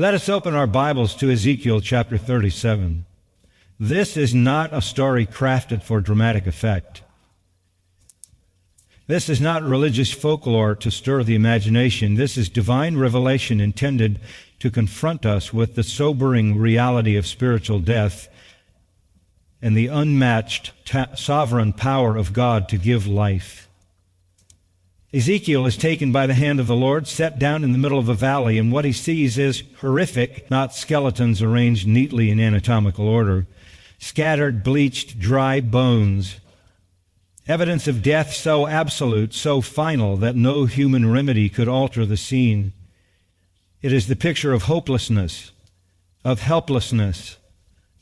Let us open our Bibles to Ezekiel chapter 37. This is not a story crafted for dramatic effect. This is not religious folklore to stir the imagination. This is divine revelation intended to confront us with the sobering reality of spiritual death and the unmatched sovereign power of God to give life. Ezekiel is taken by the hand of the Lord, set down in the middle of a valley, and what he sees is horrific, not skeletons arranged neatly in anatomical order, scattered, bleached, dry bones, evidence of death so absolute, so final, that no human remedy could alter the scene. It is the picture of hopelessness, of helplessness,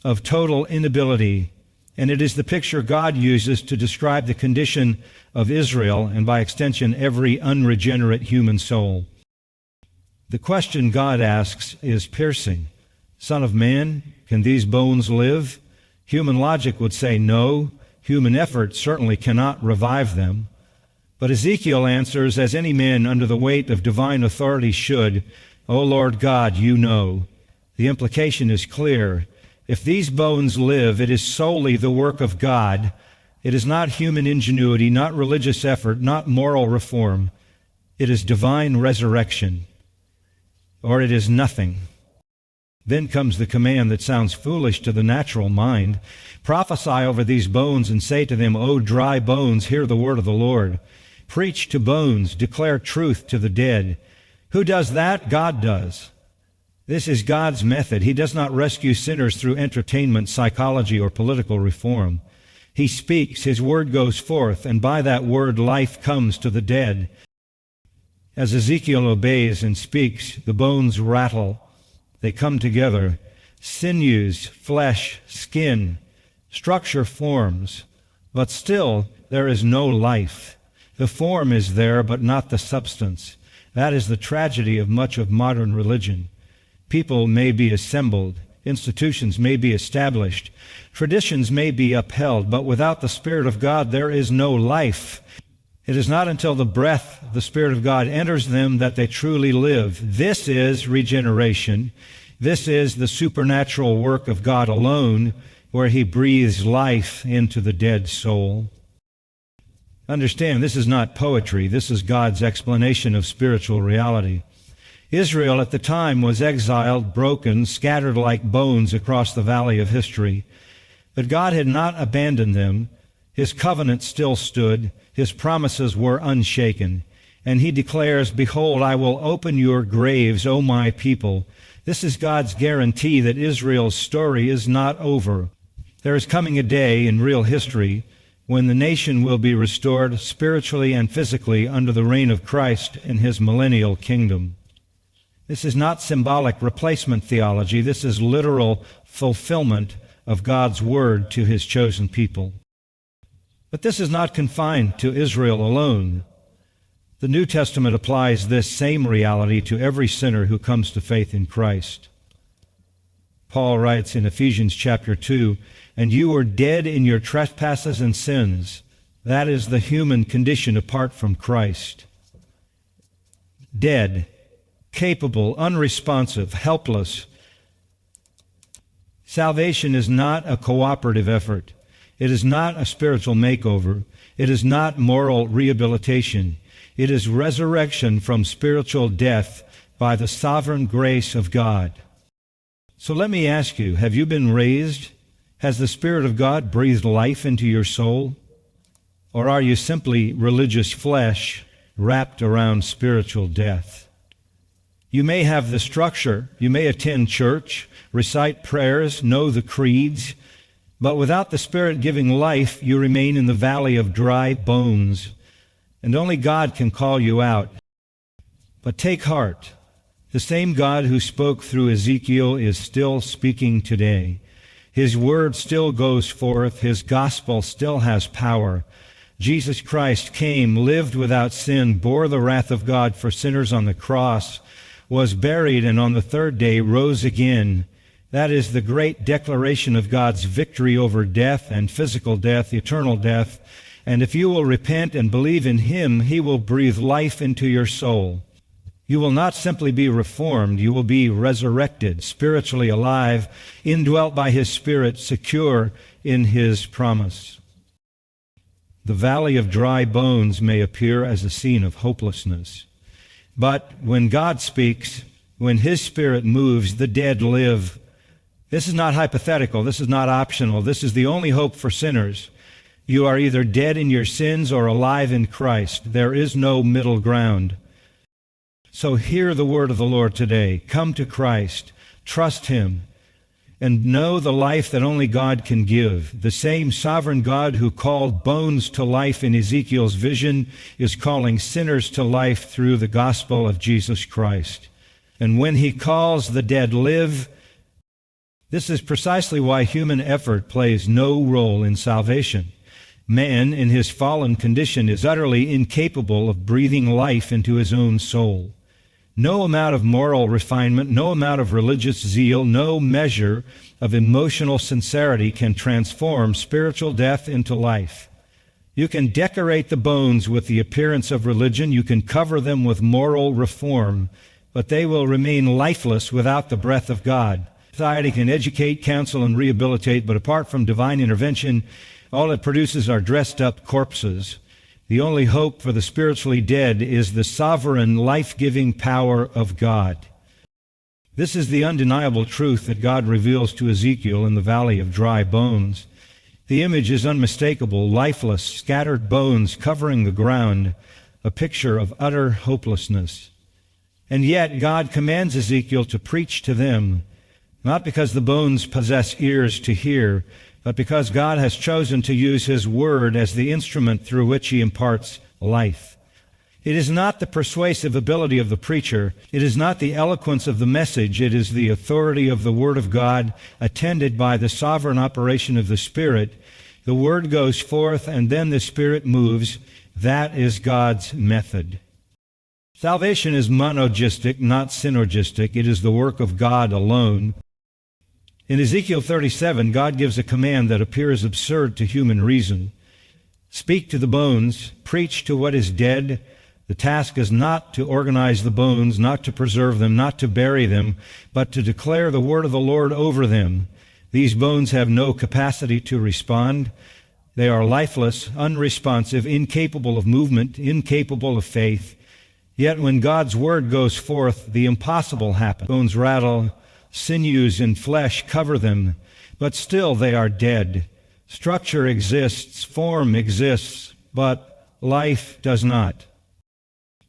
of total inability, and it is the picture God uses to describe the condition of Israel, and by extension, every unregenerate human soul. The question God asks is piercing. Son of man, can these bones live? Human logic would say no. Human effort certainly cannot revive them. But Ezekiel answers, as any man under the weight of divine authority should, O Lord God, you know. The implication is clear. If these bones live, it is solely the work of God. It is not human ingenuity, not religious effort, not moral reform. It is divine resurrection, or it is nothing. Then comes the command that sounds foolish to the natural mind. Prophesy over these bones and say to them, O dry bones, hear the word of the Lord. Preach to bones, declare truth to the dead. Who does that? God does. This is God's method. He does not rescue sinners through entertainment, psychology, or political reform. He speaks, his word goes forth, and by that word life comes to the dead. As Ezekiel obeys and speaks, the bones rattle. They come together. Sinews, flesh, skin, structure forms. But still, there is no life. The form is there, but not the substance. That is the tragedy of much of modern religion. People may be assembled, institutions may be established, traditions may be upheld, but without the Spirit of God there is no life. It is not until the breath of the Spirit of God enters them that they truly live. This is regeneration. This is the supernatural work of God alone, where He breathes life into the dead soul. Understand, this is not poetry. This is God's explanation of spiritual reality. Israel at the time was exiled, broken, scattered like bones across the valley of history. But God had not abandoned them. His covenant still stood. His promises were unshaken. And He declares, Behold, I will open your graves, O my people. This is God's guarantee that Israel's story is not over. There is coming a day in real history when the nation will be restored spiritually and physically under the reign of Christ in His millennial kingdom. This is not symbolic replacement theology. This is literal fulfillment of God's word to His chosen people. But this is not confined to Israel alone. The New Testament applies this same reality to every sinner who comes to faith in Christ. Paul writes in Ephesians chapter 2, And you were dead in your trespasses and sins. That is the human condition apart from Christ. Dead, capable, unresponsive, helpless. Salvation is not a cooperative effort. It is not a spiritual makeover. It is not moral rehabilitation. It is resurrection from spiritual death by the sovereign grace of God. So let me ask you, have you been raised? Has the Spirit of God breathed life into your soul? Or are you simply religious flesh wrapped around spiritual death? You may have the structure, you may attend church, recite prayers, know the creeds, but without the Spirit giving life, you remain in the valley of dry bones, and only God can call you out. But take heart. The same God who spoke through Ezekiel is still speaking today. His word still goes forth. His gospel still has power. Jesus Christ came, lived without sin, bore the wrath of God for sinners on the cross, was buried, and on the third day rose again. That is the great declaration of God's victory over death and physical death, eternal death. And if you will repent and believe in Him, He will breathe life into your soul. You will not simply be reformed, you will be resurrected, spiritually alive, indwelt by His Spirit, secure in His promise. The valley of dry bones may appear as a scene of hopelessness. But when God speaks, when His Spirit moves, the dead live. This is not hypothetical. This is not optional. This is the only hope for sinners. You are either dead in your sins or alive in Christ. There is no middle ground. So hear the word of the Lord today. Come to Christ. Trust Him. And know the life that only God can give. The same sovereign God who called bones to life in Ezekiel's vision is calling sinners to life through the gospel of Jesus Christ. And when He calls, the dead live. This is precisely why human effort plays no role in salvation. Man, in his fallen condition, is utterly incapable of breathing life into his own soul. No amount of moral refinement, no amount of religious zeal, no measure of emotional sincerity can transform spiritual death into life. You can decorate the bones with the appearance of religion, you can cover them with moral reform, but they will remain lifeless without the breath of God. Society can educate, counsel, and rehabilitate, but apart from divine intervention, all it produces are dressed-up corpses. The only hope for the spiritually dead is the sovereign, life-giving power of God. This is the undeniable truth that God reveals to Ezekiel in the valley of dry bones. The image is unmistakable, lifeless, scattered bones covering the ground, a picture of utter hopelessness. And yet God commands Ezekiel to preach to them, not because the bones possess ears to hear, but because God has chosen to use His Word as the instrument through which He imparts life. It is not the persuasive ability of the preacher. It is not the eloquence of the message. It is the authority of the Word of God, attended by the sovereign operation of the Spirit. The Word goes forth, and then the Spirit moves. That is God's method. Salvation is monogistic, not synergistic. It is the work of God alone. In Ezekiel 37, God gives a command that appears absurd to human reason. Speak to the bones, preach to what is dead. The task is not to organize the bones, not to preserve them, not to bury them, but to declare the word of the Lord over them. These bones have no capacity to respond. They are lifeless, unresponsive, incapable of movement, incapable of faith. Yet when God's word goes forth, the impossible happens. Bones rattle, sinews and flesh cover them, but still they are dead. Structure exists, form exists, but life does not.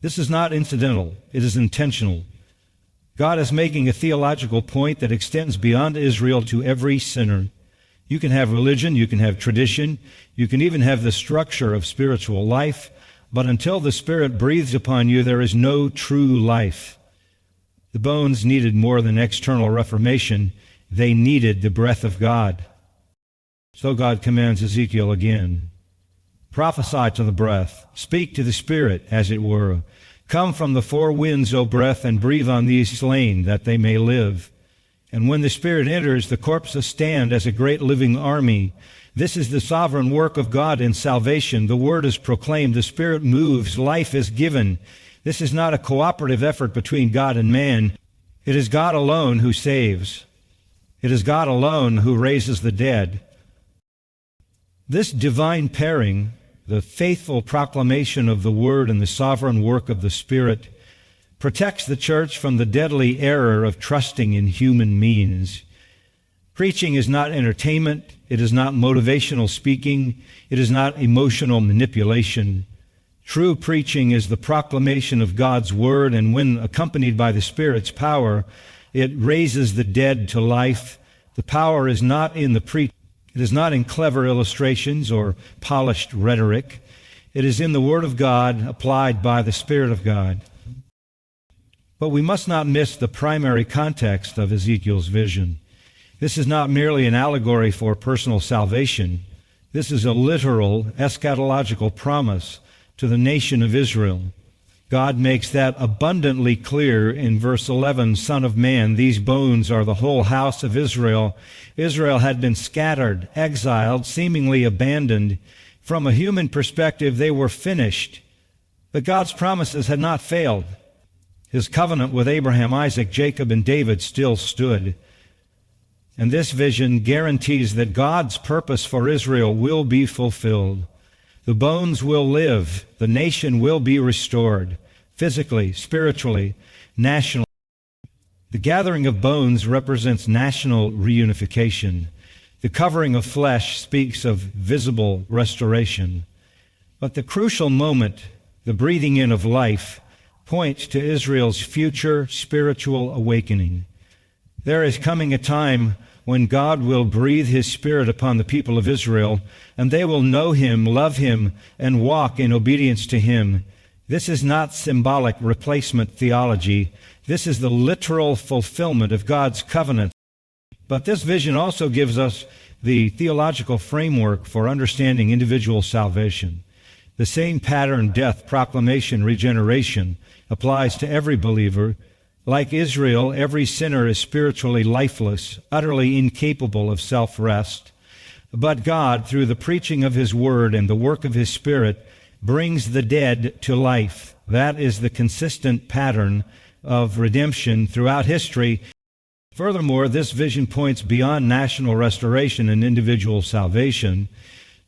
This is not incidental, it is intentional. God is making a theological point that extends beyond Israel to every sinner. You can have religion, you can have tradition, you can even have the structure of spiritual life, but until the Spirit breathes upon you, there is no true life. The bones needed more than external reformation. They needed the breath of God. So God commands Ezekiel again. Prophesy to the breath. Speak to the Spirit, as it were. Come from the four winds, O breath, and breathe on these slain, that they may live. And when the Spirit enters, the corpses stand as a great living army. This is the sovereign work of God in salvation. The word is proclaimed. The Spirit moves. Life is given. This is not a cooperative effort between God and man. It is God alone who saves. It is God alone who raises the dead. This divine pairing, the faithful proclamation of the Word and the sovereign work of the Spirit, protects the church from the deadly error of trusting in human means. Preaching is not entertainment. It is not motivational speaking. It is not emotional manipulation. True preaching is the proclamation of God's Word, and when accompanied by the Spirit's power, it raises the dead to life. The power is not in the preaching. It is not in clever illustrations or polished rhetoric. It is in the Word of God applied by the Spirit of God. But we must not miss the primary context of Ezekiel's vision. This is not merely an allegory for personal salvation. This is a literal eschatological promise to the nation of Israel. God makes that abundantly clear in verse 11, Son of man, these bones are the whole house of Israel. Israel had been scattered, exiled, seemingly abandoned. From a human perspective, they were finished. But God's promises had not failed. His covenant with Abraham, Isaac, Jacob, and David still stood. And this vision guarantees that God's purpose for Israel will be fulfilled. The bones will live. The nation will be restored, physically, spiritually, nationally. The gathering of bones represents national reunification. The covering of flesh speaks of visible restoration. But the crucial moment, the breathing in of life, points to Israel's future spiritual awakening. There is coming a time when God will breathe His Spirit upon the people of Israel, and they will know Him, love Him, and walk in obedience to Him. This is not symbolic replacement theology. This is the literal fulfillment of God's covenant. But this vision also gives us the theological framework for understanding individual salvation. The same pattern, death, proclamation, regeneration, applies to every believer. Like Israel, every sinner is spiritually lifeless, utterly incapable of self-rest. But God, through the preaching of His Word and the work of His Spirit, brings the dead to life. That is the consistent pattern of redemption throughout history. Furthermore, this vision points beyond national restoration and individual salvation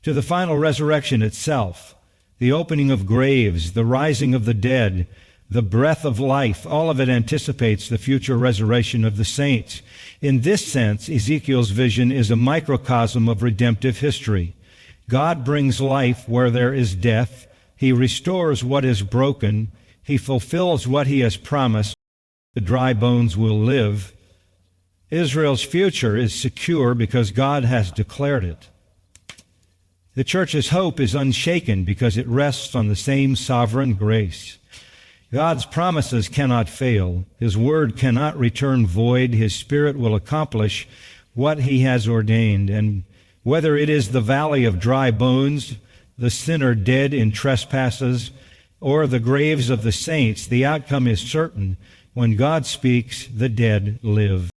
to the final resurrection itself, the opening of graves, the rising of the dead, the breath of life. All of it anticipates the future resurrection of the saints. In this sense, Ezekiel's vision is a microcosm of redemptive history. God brings life where there is death. He restores what is broken. He fulfills what He has promised. The dry bones will live. Israel's future is secure because God has declared it. The church's hope is unshaken because it rests on the same sovereign grace. God's promises cannot fail. His word cannot return void. His Spirit will accomplish what He has ordained. And whether it is the valley of dry bones, the sinner dead in trespasses, or the graves of the saints, the outcome is certain. When God speaks, the dead live.